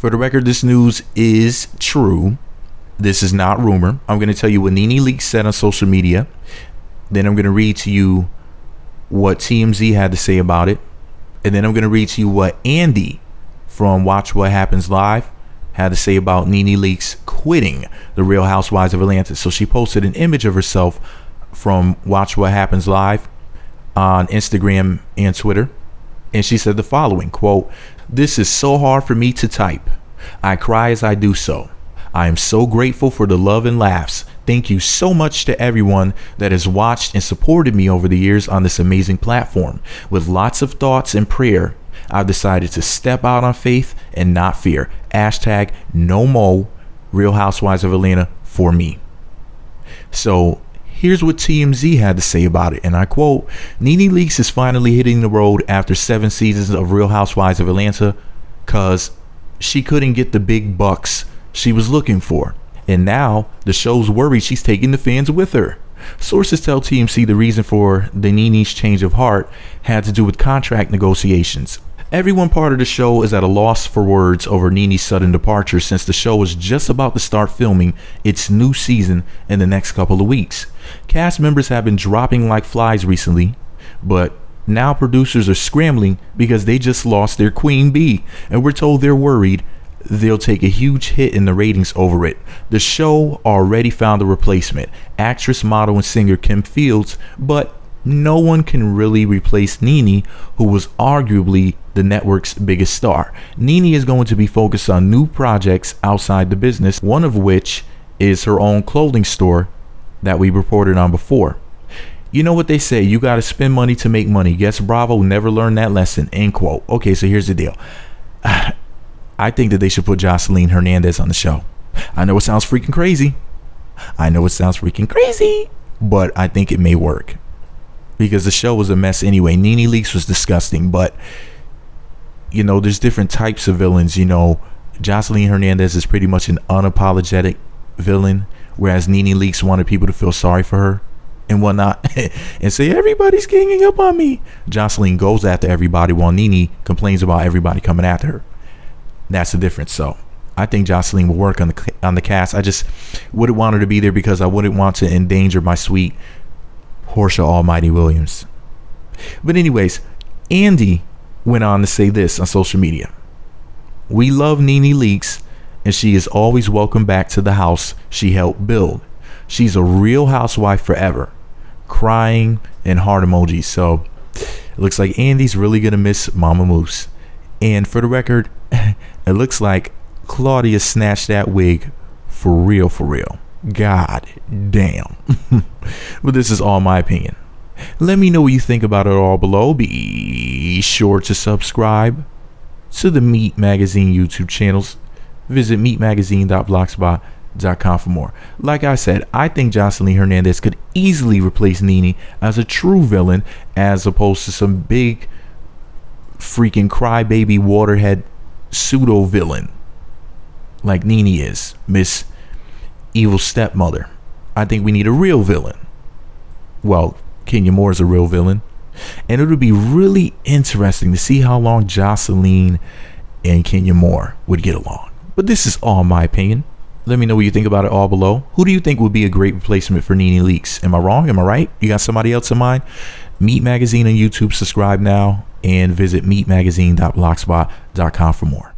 For the record, this news is true. This is not rumor. I'm going to tell you what NeNe Leakes said on social media. Then I'm going to read to you what TMZ had to say about it. And then I'm going to read to you what Andy from Watch What Happens Live had to say about NeNe Leakes quitting the Real Housewives of Atlanta. So she posted an image of herself from Watch What Happens Live on Instagram and Twitter. And she said the following, quote, "This is so hard for me to type. I cry as I do so. I am so grateful for the love and laughs. Thank you so much to everyone that has watched and supported me over the years on this amazing platform. With lots of thoughts and prayer, I've decided to step out on faith and not fear. Hashtag no mo Real Housewives of Atlanta for me." So here's what TMZ had to say about it, and I quote, "NeNe Leakes is finally hitting the road after 7 seasons of Real Housewives of Atlanta because she couldn't get the big bucks she was looking for. And now the show's worried she's taking the fans with her." Sources tell TMZ the reason for the NeNe's change of heart had to do with contract negotiations. Everyone part of the show is at a loss for words over NeNe's sudden departure since the show is just about to start filming its new season in the next couple of weeks. Cast members have been dropping like flies recently, but now producers are scrambling because they just lost their queen bee, and we're told they're worried they'll take a huge hit in the ratings over it. The show already found a replacement, actress, model, and singer Kim Fields, but no one can really replace NeNe, who was arguably the network's biggest star. NeNe is going to be focused on new projects outside the business, one of which is her own clothing store that we reported on before. You know what they say, you got to spend money to make money. Guess Bravo never learned that lesson, end quote. Okay, so here's the deal. I think that they should put Joseline Hernandez on the show. I know it sounds freaking crazy. But I think it may work. Because the show was a mess anyway. NeNe Leakes was disgusting, but you know, there's different types of villains. You know, Joseline Hernandez is pretty much an unapologetic villain, whereas NeNe Leakes wanted people to feel sorry for her and whatnot and say everybody's ganging up on me. Joseline goes after everybody while NeNe complains about everybody coming after her. That's the difference. So I think Joseline will work on the cast. I just wouldn't want her to be there because I wouldn't want to endanger my sweet Portia Almighty Williams. But anyways, Andy went on to say this on social media: "We love NeNe Leakes, and she is always welcome back to the house she helped build. She's a real housewife forever." Crying and heart emojis. So it looks like Andy's really gonna miss Mama Moose. And for the record, it looks like Claudia snatched that wig for real, for real. God damn. But this is all my opinion. Let me know what you think about it all below. Be sure to subscribe to the Meat Magazine YouTube channels. Visit meatmagazine.blogspot.com for more. Like I said, I think Joseline Hernandez could easily replace NeNe as a true villain as opposed to some big freaking crybaby waterhead pseudo villain like NeNe is, Miss Evil Stepmother. I think we need a real villain. Well, Kenya Moore is a real villain, and it would be really interesting to see how long Joseline and Kenya Moore would get along. But this is all my opinion. Let me know what you think about it all below. Who do you think would be a great replacement for NeNe Leakes? Am I wrong? Am I right? You got somebody else in mind? Meat Magazine on YouTube. Subscribe now and visit meatmagazine.blogspot.com for more.